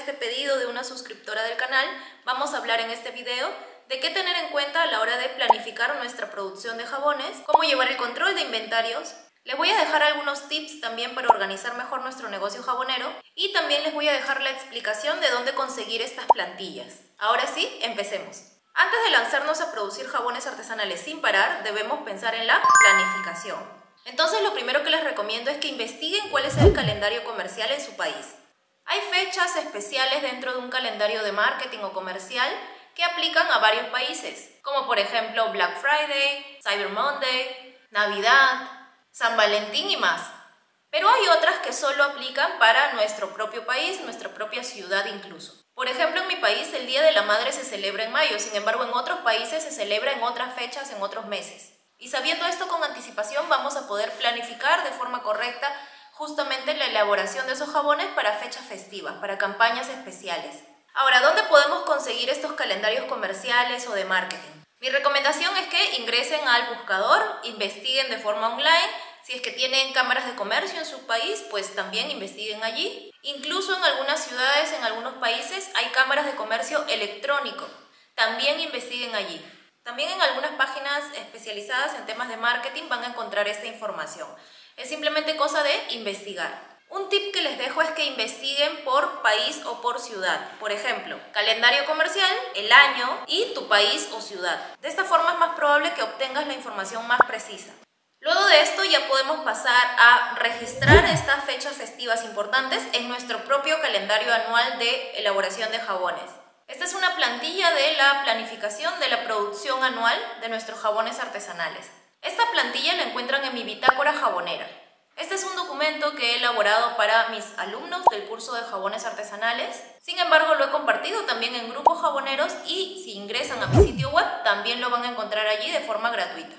este pedido de una suscriptora del canal, vamos a hablar en este video de qué tener en cuenta a la hora de planificar nuestra producción de jabones, cómo llevar el control de inventarios. Les voy a dejar algunos tips también para organizar mejor nuestro negocio jabonero y también les voy a dejar la explicación de dónde conseguir estas plantillas. Ahora sí, empecemos. Antes de lanzarnos a producir jabones artesanales sin parar, debemos pensar en la planificación. Entonces, lo primero que les recomiendo es que investiguen cuál es el calendario comercial en su país. Hay fechas especiales dentro de un calendario de marketing o comercial que aplican a varios países, como por ejemplo Black Friday, Cyber Monday, Navidad, San Valentín y más. Pero hay otras que solo aplican para nuestro propio país, nuestra propia ciudad incluso. Por ejemplo, en mi país el Día de la Madre se celebra en mayo, sin embargo en otros países se celebra en otras fechas, en otros meses. Y sabiendo esto con anticipación vamos a poder planificar de forma correcta justamente la elaboración de esos jabones para fechas festivas, para campañas especiales. Ahora, ¿dónde podemos conseguir estos calendarios comerciales o de marketing? Mi recomendación es que ingresen al buscador, investiguen de forma online. Si es que tienen cámaras de comercio en su país, pues también investiguen allí. Incluso en algunas ciudades, en algunos países, hay cámaras de comercio electrónico. También investiguen allí. También en algunas páginas especializadas en temas de marketing van a encontrar esta información. Es simplemente cosa de investigar. Un tip que les dejo es que investiguen por país o por ciudad. Por ejemplo, calendario comercial, el año y tu país o ciudad. De esta forma es más probable que obtengas la información más precisa. Luego de esto ya podemos pasar a registrar estas fechas festivas importantes en nuestro propio calendario anual de elaboración de jabones. Esta es una plantilla de la planificación de la producción anual de nuestros jabones artesanales. Esta plantilla la encuentran en mi bitácora jabonera. Este es un documento que he elaborado para mis alumnos del curso de jabones artesanales. Sin embargo, lo he compartido también en grupos jaboneros y si ingresan a mi sitio web también lo van a encontrar allí de forma gratuita.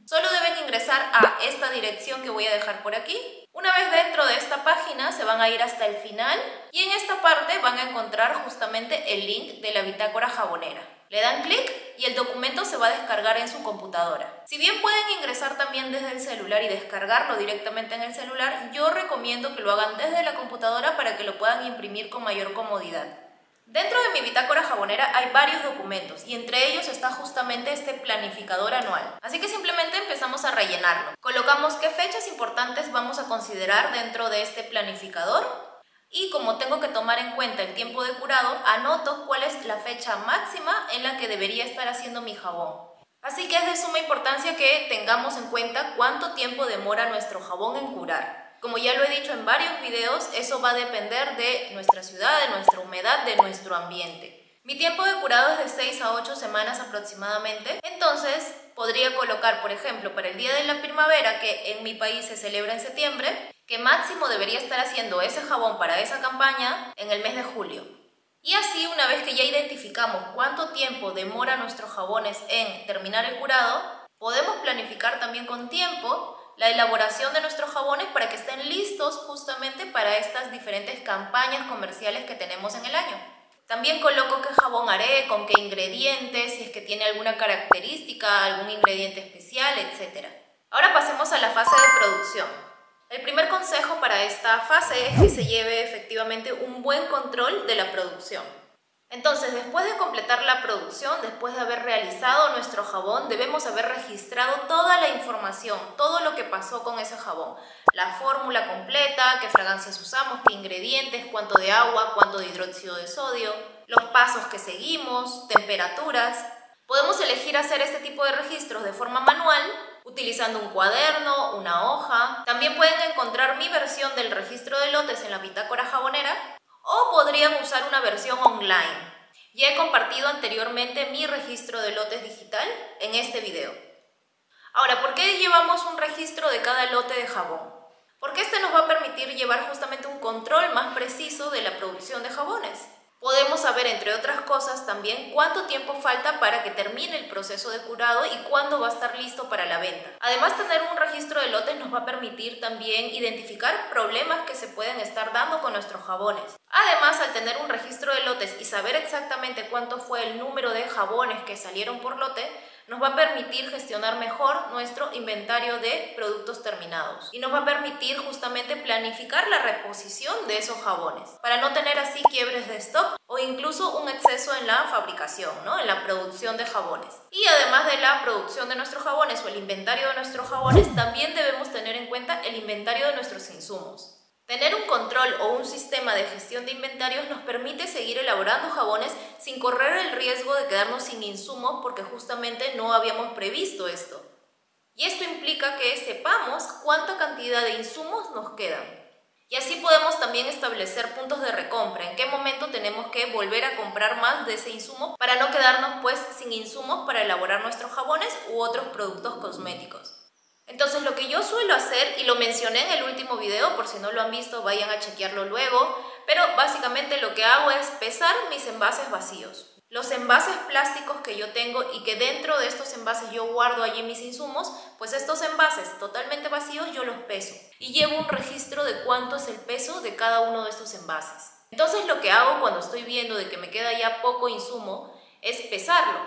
Solo deben ingresar a esta dirección que voy a dejar por aquí. Una vez dentro de esta página se van a ir hasta el final y en esta parte van a encontrar justamente el link de la bitácora jabonera. Le dan clic y el documento se va a descargar en su computadora. Si bien pueden ingresar también desde el celular y descargarlo directamente en el celular, yo recomiendo que lo hagan desde la computadora para que lo puedan imprimir con mayor comodidad. Dentro de mi bitácora jabonera hay varios documentos y entre ellos está justamente este planificador anual. Así que simplemente empezamos a rellenarlo. Colocamos qué fechas importantes vamos a considerar dentro de este planificador y como tengo que tomar en cuenta el tiempo de curado, anoto cuál es la fecha máxima en la que debería estar haciendo mi jabón. Así que es de suma importancia que tengamos en cuenta cuánto tiempo demora nuestro jabón en curar. Como ya lo he dicho en varios videos, eso va a depender de nuestra ciudad, de nuestra humedad, de nuestro ambiente. Mi tiempo de curado es de 6 a 8 semanas aproximadamente, entonces podría colocar, por ejemplo, para el Día de la Primavera, que en mi país se celebra en septiembre, que máximo debería estar haciendo ese jabón para esa campaña en el mes de julio. Y así, una vez que ya identificamos cuánto tiempo demora nuestros jabones en terminar el curado, podemos planificar también con tiempo la elaboración de nuestros jabones para que estén listos justamente para estas diferentes campañas comerciales que tenemos en el año. También coloco qué jabón haré, con qué ingredientes, si es que tiene alguna característica, algún ingrediente especial, etc. Ahora pasemos a la fase de producción. El primer consejo para esta fase es que se lleve efectivamente un buen control de la producción. Entonces, después de completar la producción, después de haber realizado nuestro jabón, debemos haber registrado toda la información, todo lo que pasó con ese jabón. La fórmula completa, qué fragancias usamos, qué ingredientes, cuánto de agua, cuánto de hidróxido de sodio, los pasos que seguimos, temperaturas. Podemos elegir hacer este tipo de registros de forma manual, utilizando un cuaderno, una hoja. También pueden encontrar mi versión del registro de lotes en la bitácora jabonera, o podrían usar una versión online. Ya he compartido anteriormente mi registro de lotes digital en este video. Ahora, ¿por qué llevamos un registro de cada lote de jabón? Porque este nos va a permitir llevar justamente un control más preciso de la producción de jabones. Podemos saber, entre otras cosas, también cuánto tiempo falta para que termine el proceso de curado y cuándo va a estar listo para la venta. Además, tener un registro de lotes nos va a permitir también identificar problemas que se pueden estar guardando con nuestros jabones. Además, al tener un registro de lotes y saber exactamente cuánto fue el número de jabones que salieron por lote, nos va a permitir gestionar mejor nuestro inventario de productos terminados y nos va a permitir justamente planificar la reposición de esos jabones para no tener así quiebres de stock o incluso un exceso en la fabricación, ¿no? En la producción de jabones. Y además de la producción de nuestros jabones o el inventario de nuestros jabones, también debemos tener en cuenta el inventario de nuestros insumos. Tener un control o un sistema de gestión de inventarios nos permite seguir elaborando jabones sin correr el riesgo de quedarnos sin insumos porque justamente no habíamos previsto esto. Y esto implica que sepamos cuánta cantidad de insumos nos quedan. Y así podemos también establecer puntos de recompra, en qué momento tenemos que volver a comprar más de ese insumo para no quedarnos pues sin insumos para elaborar nuestros jabones u otros productos cosméticos. Entonces lo que yo suelo hacer, y lo mencioné en el último video, por si no lo han visto vayan a chequearlo luego, pero básicamente lo que hago es pesar mis envases vacíos. Los envases plásticos que yo tengo y que dentro de estos envases yo guardo allí mis insumos, pues estos envases totalmente vacíos yo los peso y llevo un registro de cuánto es el peso de cada uno de estos envases. Entonces lo que hago cuando estoy viendo de que me queda ya poco insumo es pesarlo.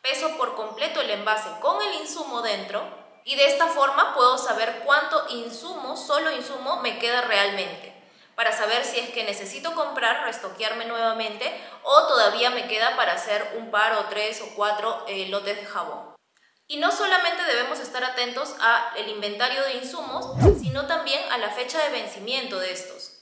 Peso por completo el envase con el insumo dentro y de esta forma puedo saber cuánto insumo, solo insumo, me queda realmente, para saber si es que necesito comprar, restoquearme nuevamente o todavía me queda para hacer un par o 3 o 4 lotes de jabón. Y no solamente debemos estar atentos al inventario de insumos, sino también a la fecha de vencimiento de estos.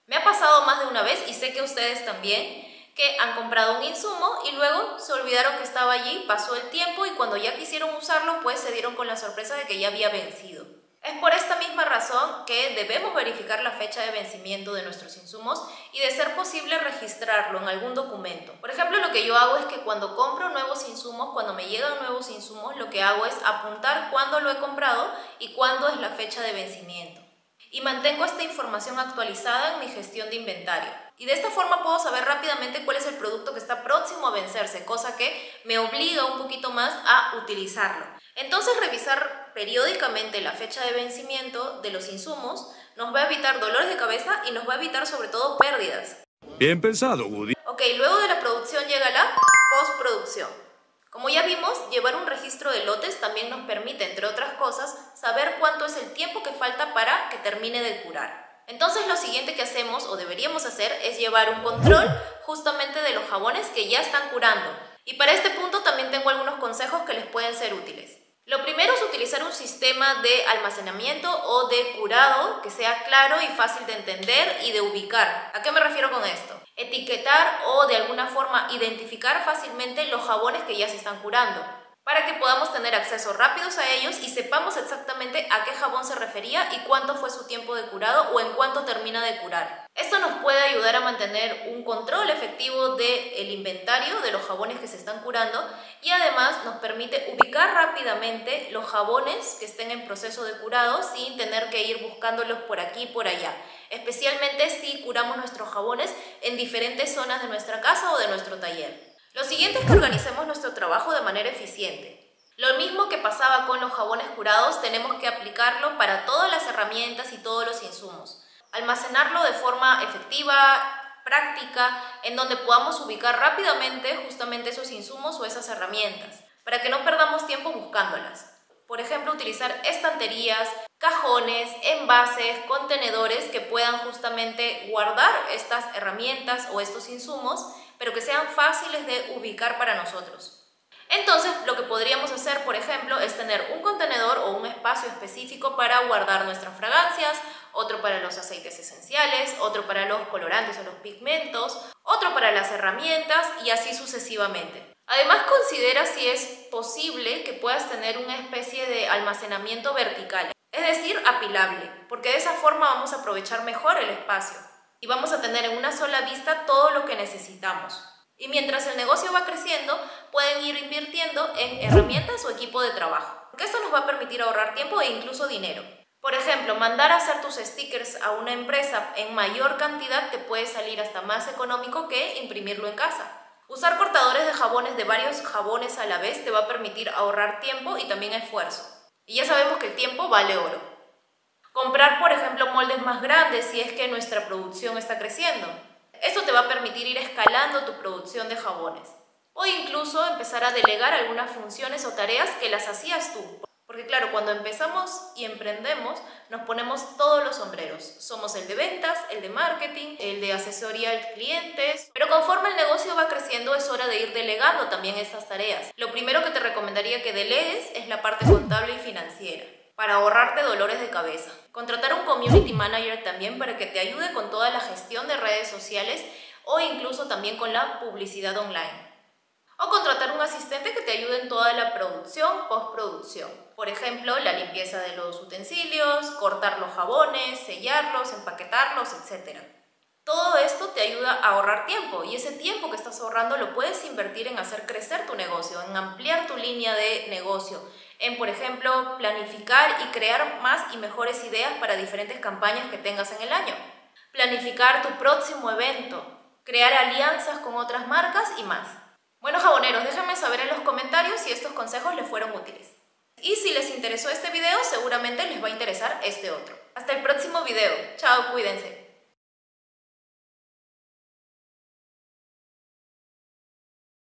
Me ha pasado más de una vez y sé que ustedes también, que han comprado un insumo y luego se olvidaron que estaba allí, pasó el tiempo y cuando ya quisieron usarlo pues se dieron con la sorpresa de que ya había vencido. Es por esta misma razón que debemos verificar la fecha de vencimiento de nuestros insumos y de ser posible registrarlo en algún documento. Por ejemplo, lo que yo hago es que cuando compro nuevos insumos, cuando me llegan nuevos insumos, lo que hago es apuntar cuándo lo he comprado y cuándo es la fecha de vencimiento. Y mantengo esta información actualizada en mi gestión de inventario. Y de esta forma puedo saber rápidamente cuál es el producto que está próximo a vencerse, cosa que me obliga un poquito más a utilizarlo. Entonces revisar periódicamente la fecha de vencimiento de los insumos nos va a evitar dolores de cabeza y nos va a evitar sobre todo pérdidas. Bien pensado, Woody. Ok, luego de la producción llega la postproducción. Como ya vimos, llevar un registro de lotes también nos permite, entre otras cosas, saber cuánto es el tiempo que falta para que termine de curar. Entonces lo siguiente que hacemos o deberíamos hacer es llevar un control justamente de los jabones que ya están curando. Y para este punto también tengo algunos consejos que les pueden ser útiles. Lo primero es utilizar un sistema de almacenamiento o de curado que sea claro y fácil de entender y de ubicar. ¿A qué me refiero con esto? Etiquetar o de alguna forma identificar fácilmente los jabones que ya se están curando, para que podamos tener acceso rápidos a ellos y sepamos exactamente a qué jabón se refería y cuánto fue su tiempo de curado o en cuánto termina de curar. Esto nos puede ayudar a mantener un control efectivo del inventario de los jabones que se están curando y además nos permite ubicar rápidamente los jabones que estén en proceso de curado sin tener que ir buscándolos por aquí y por allá, especialmente si curamos nuestros jabones en diferentes zonas de nuestra casa o de nuestro taller. Lo siguiente es que organicemos nuestro trabajo de manera eficiente. Lo mismo que pasaba con los jabones curados, tenemos que aplicarlo para todas las herramientas y todos los insumos. Almacenarlo de forma efectiva, práctica, en donde podamos ubicar rápidamente justamente esos insumos o esas herramientas, para que no perdamos tiempo buscándolas. Por ejemplo, utilizar estanterías, cajones, envases, contenedores que puedan justamente guardar estas herramientas o estos insumos, pero que sean fáciles de ubicar para nosotros. Entonces, lo que podríamos hacer, por ejemplo, es tener un contenedor o un espacio específico para guardar nuestras fragancias, otro para los aceites esenciales, otro para los colorantes o los pigmentos, otro para las herramientas y así sucesivamente. Además, considera si es posible que puedas tener una especie de almacenamiento vertical, es decir, apilable, porque de esa forma vamos a aprovechar mejor el espacio y vamos a tener en una sola vista todo lo que necesitamos. Y mientras el negocio va creciendo, pueden ir invirtiendo en herramientas o equipo de trabajo, porque esto nos va a permitir ahorrar tiempo e incluso dinero. Por ejemplo, mandar a hacer tus stickers a una empresa en mayor cantidad te puede salir hasta más económico que imprimirlo en casa. Usar cortadores de jabones de varios jabones a la vez te va a permitir ahorrar tiempo y también esfuerzo. Y ya sabemos que el tiempo vale oro. Comprar, por ejemplo, moldes más grandes si es que nuestra producción está creciendo. Esto te va a permitir ir escalando tu producción de jabones. O incluso empezar a delegar algunas funciones o tareas que las hacías tú. Porque claro, cuando empezamos y emprendemos, nos ponemos todos los sombreros. Somos el de ventas, el de marketing, el de asesoría al cliente. Pero conforme el negocio va creciendo, es hora de ir delegando también estas tareas. Lo primero que te recomendaría que delegues es la parte contable y financiera, para ahorrarte dolores de cabeza. Contratar un community manager también para que te ayude con toda la gestión de redes sociales o incluso también con la publicidad online. O contratar un asistente que te ayude en toda la producción, postproducción. Por ejemplo, la limpieza de los utensilios, cortar los jabones, sellarlos, empaquetarlos, etc. Todo esto te ayuda a ahorrar tiempo y ese tiempo que estás ahorrando lo puedes invertir en hacer crecer tu negocio, en ampliar tu línea de negocio, en, por ejemplo, planificar y crear más y mejores ideas para diferentes campañas que tengas en el año. Planificar tu próximo evento, crear alianzas con otras marcas y más. Bueno, jaboneros, déjenme saber en los comentarios si estos consejos les fueron útiles. Y si les interesó este video, seguramente les va a interesar este otro. Hasta el próximo video. Chao, cuídense.